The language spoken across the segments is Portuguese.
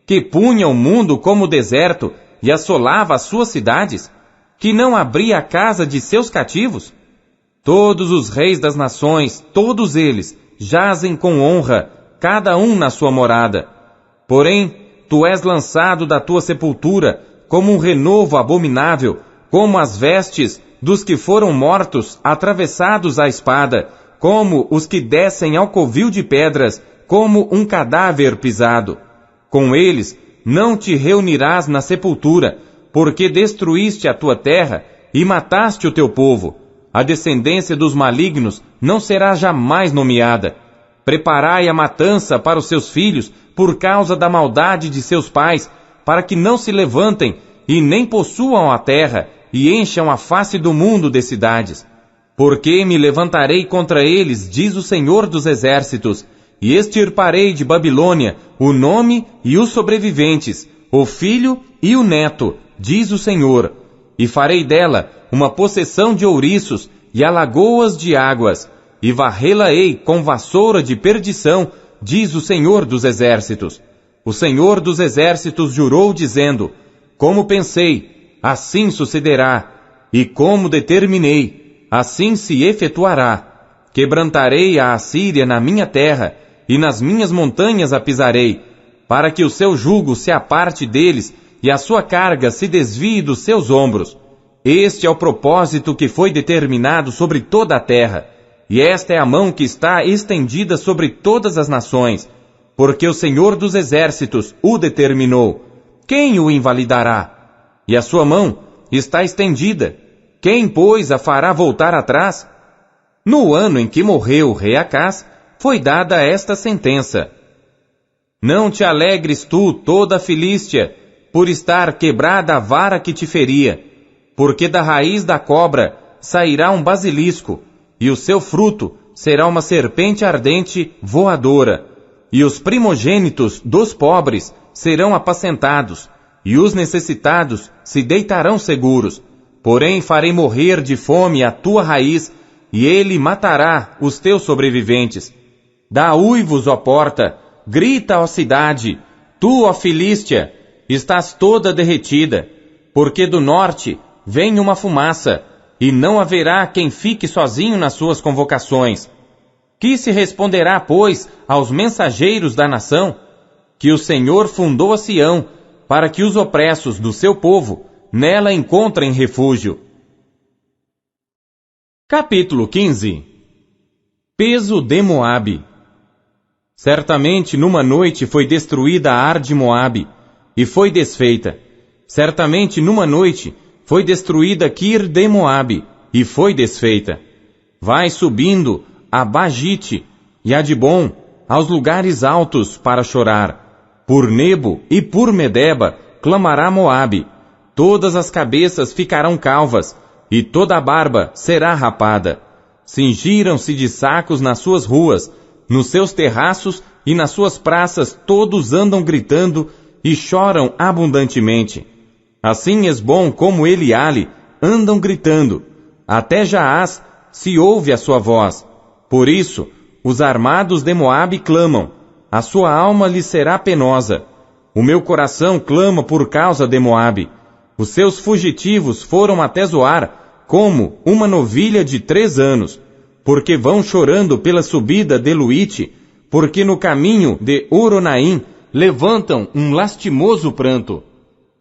que punha o mundo como deserto e assolava as suas cidades, que não abria a casa de seus cativos? Todos os reis das nações, todos eles, jazem com honra, cada um na sua morada. Porém, tu és lançado da tua sepultura, como um renovo abominável, como as vestes dos que foram mortos, atravessados à espada, como os que descem ao covil de pedras, como um cadáver pisado. Com eles não te reunirás na sepultura, porque destruíste a tua terra e mataste o teu povo. A descendência dos malignos não será jamais nomeada. Preparai a matança para os seus filhos, por causa da maldade de seus pais, para que não se levantem e nem possuam a terra, e encham a face do mundo de cidades. Porque me levantarei contra eles, diz o Senhor dos Exércitos, e extirparei de Babilônia o nome e os sobreviventes, o filho e o neto, diz o Senhor. E farei dela uma possessão de ouriços e alagoas de águas, e varrê-la-ei com vassoura de perdição, diz o Senhor dos Exércitos. O Senhor dos Exércitos jurou, dizendo: como pensei, assim sucederá, e como determinei, assim se efetuará. Quebrantarei a Assíria na minha terra, e nas minhas montanhas a pisarei, para que o seu jugo se aparte deles, e a sua carga se desvie dos seus ombros. Este é o propósito que foi determinado sobre toda a terra, e esta é a mão que está estendida sobre todas as nações, porque o Senhor dos Exércitos o determinou. Quem o invalidará? E a sua mão está estendida. Quem, pois, a fará voltar atrás? No ano em que morreu o rei Acás, foi dada esta sentença: não te alegres tu, toda a Filístia, por estar quebrada a vara que te feria, porque da raiz da cobra sairá um basilisco, e o seu fruto será uma serpente ardente voadora, e os primogênitos dos pobres serão apacentados, e os necessitados se deitarão seguros. Porém farei morrer de fome a tua raiz, e ele matará os teus sobreviventes. Dá uivos, ó porta, grita, ó cidade, tu, ó Filístia, estás toda derretida, porque do norte vem uma fumaça, e não haverá quem fique sozinho nas suas convocações. Que se responderá, pois, aos mensageiros da nação? Que o Senhor fundou a Sião, para que os opressos do seu povo nela encontrem refúgio. Capítulo 15. Peso de Moabe. Certamente numa noite foi destruída Ar de Moabe, e foi desfeita. Certamente numa noite foi destruída Kir de Moabe, e foi desfeita. Vai subindo a Bagite e a Dibon, aos lugares altos para chorar. Por Nebo e por Medeba clamará Moabe. Todas as cabeças ficarão calvas, e toda a barba será rapada. Cingiram-se de sacos nas suas ruas, nos seus terraços e nas suas praças todos andam gritando e choram abundantemente. Assim Esbom como Eliale andam gritando. Até Jaaz se ouve a sua voz. Por isso, os armados de Moabe clamam. A sua alma lhe será penosa. O meu coração clama por causa de Moabe. Os seus fugitivos foram até Zoar, como uma novilha de 3 anos, porque vão chorando pela subida de Luite, porque no caminho de Oronaim levantam um lastimoso pranto.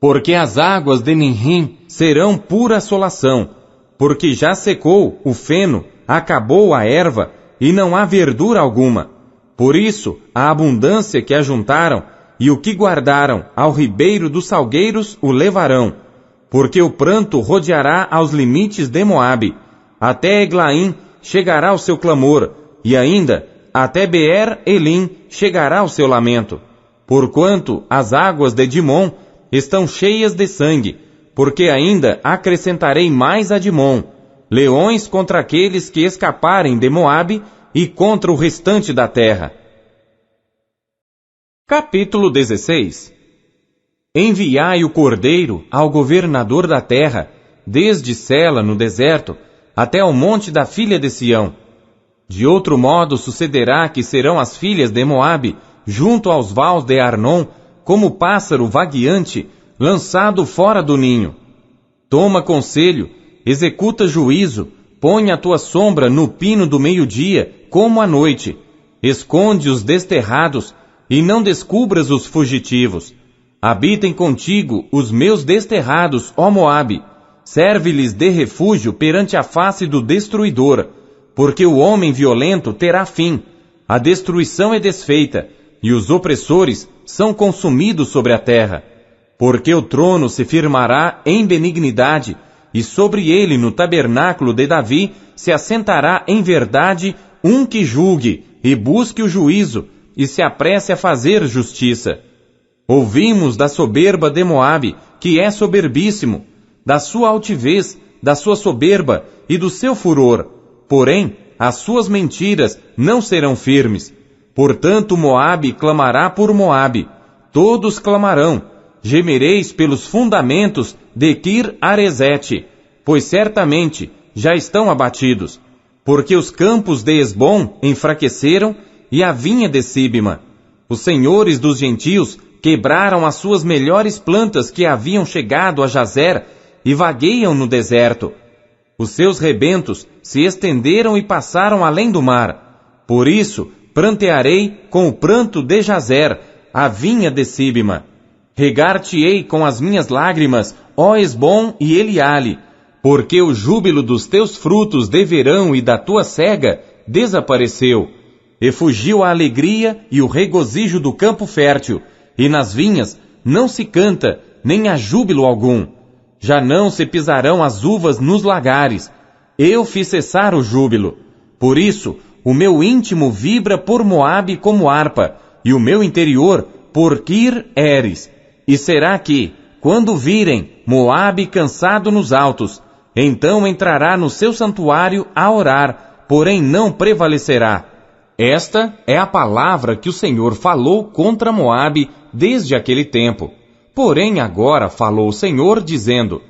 Porque as águas de Ninrim serão pura assolação, porque já secou o feno, acabou a erva, e não há verdura alguma. Por isso, a abundância que ajuntaram, e o que guardaram ao ribeiro dos salgueiros o levarão. Porque o pranto rodeará aos limites de Moabe, até Eglaim chegará o seu clamor, e ainda até Beer-Elim chegará o seu lamento. Porquanto as águas de Dimon estão cheias de sangue, porque ainda acrescentarei mais a Dimon, leões contra aqueles que escaparem de Moabe e contra o restante da terra. Capítulo 16. Enviai o cordeiro ao governador da terra, desde Sela no deserto, até ao monte da filha de Sião. De outro modo sucederá que serão as filhas de Moabe, junto aos vales de Arnon, como pássaro vagueante, lançado fora do ninho. Toma conselho, executa juízo, põe a tua sombra no pino do meio-dia, como à noite. Esconde os desterrados, e não descubras os fugitivos. Habitem contigo os meus desterrados, ó Moabe. Serve-lhes de refúgio perante a face do destruidor, porque o homem violento terá fim, a destruição é desfeita, e os opressores são consumidos sobre a terra. Porque o trono se firmará em benignidade, e sobre ele no tabernáculo de Davi se assentará em verdade um que julgue, e busque o juízo, e se apresse a fazer justiça. Ouvimos da soberba de Moabe, que é soberbíssimo, da sua altivez, da sua soberba e do seu furor. Porém, as suas mentiras não serão firmes. Portanto, Moabe clamará por Moabe. Todos clamarão. Gemereis pelos fundamentos de Kir-Aresete, pois certamente já estão abatidos. Porque os campos de Esbom enfraqueceram e a vinha de Sibma. Os senhores dos gentios quebraram as suas melhores plantas que haviam chegado a Jazer e vagueiam no deserto. Os seus rebentos se estenderam e passaram além do mar. Por isso, prantearei com o pranto de Jazer, a vinha de Sibma. Regar-te-ei com as minhas lágrimas, ó Esbom e Eliale, porque o júbilo dos teus frutos de verão e da tua cega desapareceu. E fugiu a alegria e o regozijo do campo fértil, e nas vinhas não se canta, nem há júbilo algum. Já não se pisarão as uvas nos lagares. Eu fiz cessar o júbilo. Por isso, o meu íntimo vibra por Moabe como harpa, e o meu interior por Kir-Eres. E será que, quando virem Moabe cansado nos altos, então entrará no seu santuário a orar, porém não prevalecerá. Esta é a palavra que o Senhor falou contra Moabe desde aquele tempo. Porém agora falou o Senhor, dizendo: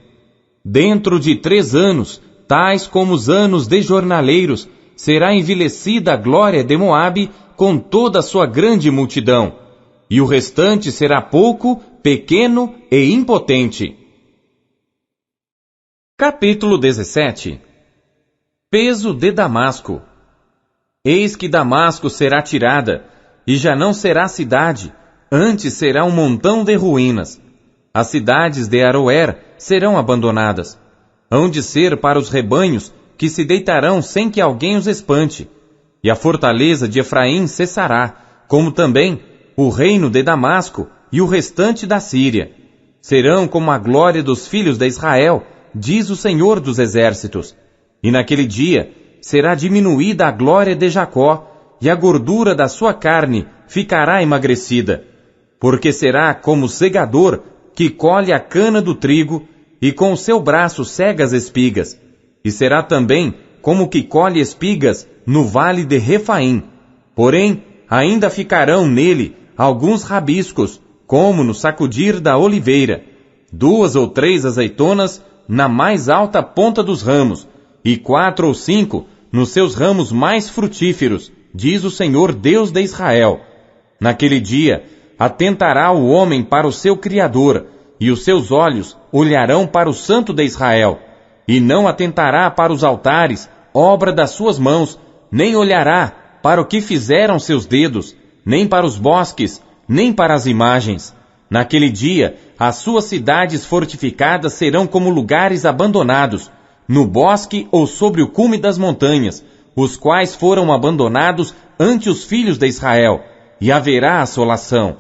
dentro de 3 anos, tais como os anos de jornaleiros, será envelhecida a glória de Moabe com toda a sua grande multidão, e o restante será pouco, pequeno e impotente. Capítulo 17. Peso de Damasco. Eis que Damasco será tirada, e já não será cidade, antes será um montão de ruínas. As cidades de Aroer serão abandonadas. Hão de ser para os rebanhos, que se deitarão sem que alguém os espante. E a fortaleza de Efraim cessará, como também o reino de Damasco e o restante da Síria. Serão como a glória dos filhos de Israel, diz o Senhor dos Exércitos. E naquele dia será diminuída a glória de Jacó, e a gordura da sua carne ficará emagrecida. Porque será como o segador que colhe a cana do trigo, e com o seu braço cega as espigas. E será também como o que colhe espigas no vale de Refaim. Porém, ainda ficarão nele alguns rabiscos, como no sacudir da oliveira, 2 ou 3 azeitonas na mais alta ponta dos ramos, e 4 ou 5 nos seus ramos mais frutíferos, diz o Senhor Deus de Israel. Naquele dia, atentará o homem para o seu Criador, e os seus olhos olharão para o Santo de Israel, e não atentará para os altares, obra das suas mãos, nem olhará para o que fizeram seus dedos, nem para os bosques, nem para as imagens. Naquele dia, as suas cidades fortificadas serão como lugares abandonados, no bosque ou sobre o cume das montanhas, os quais foram abandonados ante os filhos de Israel, e haverá assolação.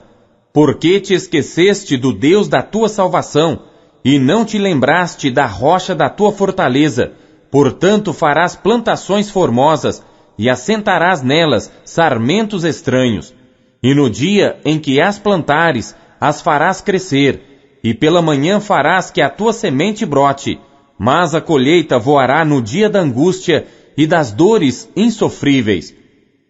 Porque te esqueceste do Deus da tua salvação, e não te lembraste da rocha da tua fortaleza, portanto farás plantações formosas, e assentarás nelas sarmentos estranhos. E no dia em que as plantares, as farás crescer, e pela manhã farás que a tua semente brote, mas a colheita voará no dia da angústia e das dores insofríveis.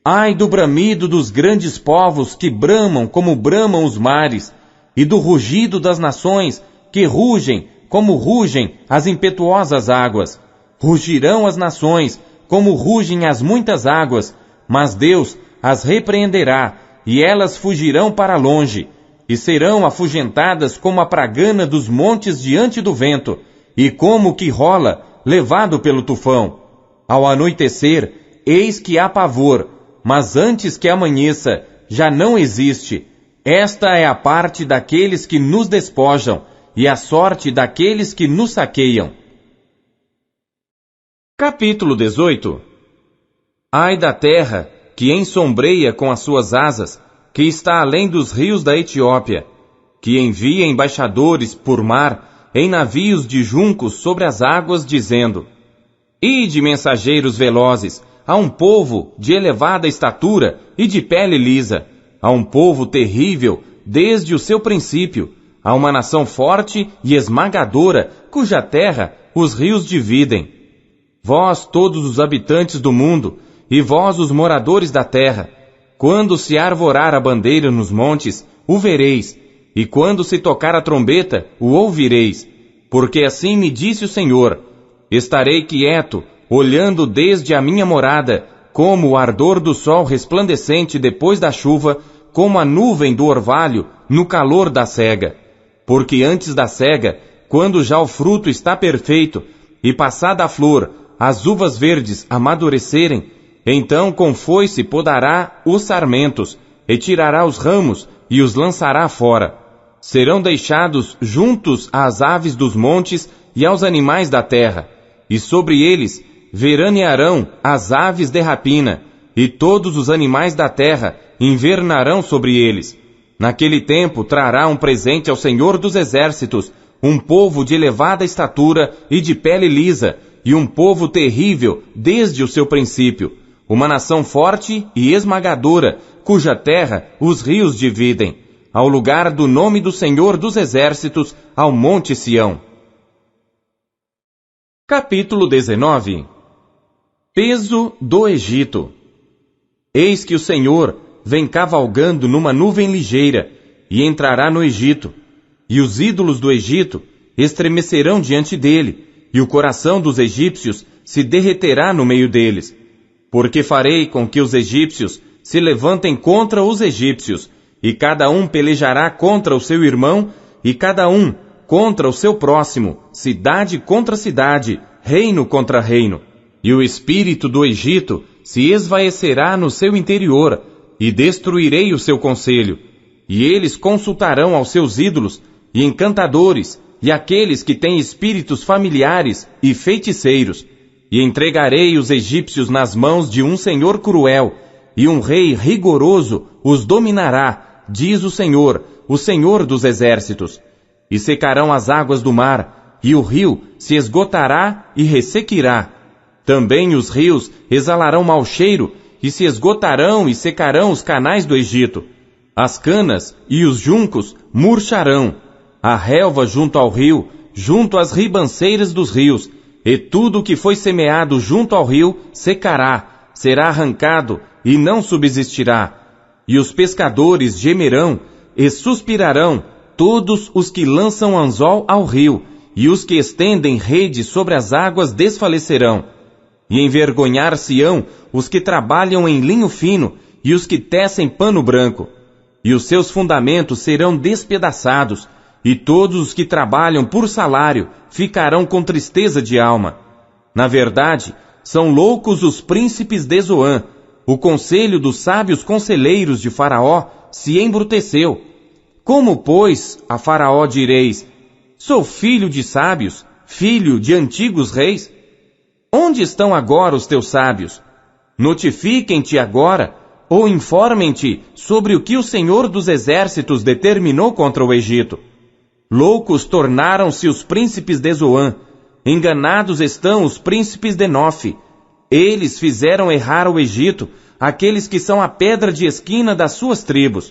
Ai do bramido dos grandes povos que bramam como bramam os mares, e do rugido das nações que rugem como rugem as impetuosas águas. Rugirão as nações como rugem as muitas águas, mas Deus as repreenderá, e elas fugirão para longe. e serão afugentadas como a pragana dos montes diante do vento, e como o que rola, levado pelo tufão. Ao anoitecer, eis que há pavor, mas antes que amanheça, já não existe. Esta é a parte daqueles que nos despojam, e a sorte daqueles que nos saqueiam. Capítulo 18. Ai da terra, que ensombreia com as suas asas, que está além dos rios da Etiópia, que envia embaixadores por mar, em navios de juncos sobre as águas, dizendo: Ide, mensageiros velozes, a um povo de elevada estatura e de pele lisa, a um povo terrível desde o seu princípio, a uma nação forte e esmagadora, cuja terra os rios dividem. Vós, todos os habitantes do mundo, e vós, os moradores da terra, quando se arvorar a bandeira nos montes, o vereis, e quando se tocar a trombeta, o ouvireis. Porque assim me disse o Senhor: estarei quieto, olhando desde a minha morada, como o ardor do sol resplandecente depois da chuva, como a nuvem do orvalho no calor da cega. Porque antes da cega, quando já o fruto está perfeito, e passada a flor, as uvas verdes amadurecerem, então com foice podará os sarmentos, e tirará os ramos, e os lançará fora. Serão deixados juntos às aves dos montes e aos animais da terra, e sobre eles veranearão as aves de rapina, e todos os animais da terra invernarão sobre eles. Naquele tempo trará um presente ao Senhor dos Exércitos, um povo de elevada estatura e de pele lisa, e um povo terrível desde o seu princípio, uma nação forte e esmagadora, cuja terra os rios dividem, ao lugar do nome do Senhor dos Exércitos, ao monte Sião. Capítulo 19. Peso do Egito. Eis que o Senhor vem cavalgando numa nuvem ligeira, e entrará no Egito, e os ídolos do Egito estremecerão diante dele, e o coração dos egípcios se derreterá no meio deles. Porque farei com que os egípcios se levantem contra os egípcios, e cada um pelejará contra o seu irmão, e cada um contra o seu próximo, cidade contra cidade, reino contra reino. E o espírito do Egito se esvaecerá no seu interior, e destruirei o seu conselho. E eles consultarão aos seus ídolos, e encantadores, e aqueles que têm espíritos familiares e feiticeiros. E entregarei os egípcios nas mãos de um senhor cruel, e um rei rigoroso os dominará, diz o Senhor dos Exércitos. E secarão as águas do mar, e o rio se esgotará e ressequirá. Também os rios exalarão mau cheiro, e se esgotarão e secarão os canais do Egito. As canas e os juncos murcharão, a relva junto ao rio, junto às ribanceiras dos rios, e tudo o que foi semeado junto ao rio secará, será arrancado e não subsistirá. E os pescadores gemerão e suspirarão, todos os que lançam anzol ao rio, e os que estendem rede sobre as águas desfalecerão. E envergonhar-se-ão os que trabalham em linho fino, e os que tecem pano branco. E os seus fundamentos serão despedaçados, e todos os que trabalham por salário ficarão com tristeza de alma. Na verdade, são loucos os príncipes de Zoã. O conselho dos sábios conselheiros de Faraó se embruteceu. Como, pois, a Faraó direis: sou filho de sábios, filho de antigos reis? Onde estão agora os teus sábios? Notifiquem-te agora, ou informem-te sobre o que o Senhor dos Exércitos determinou contra o Egito. Loucos tornaram-se os príncipes de Zoã, enganados estão os príncipes de Nofe. Eles fizeram errar o Egito, aqueles que são a pedra de esquina das suas tribos.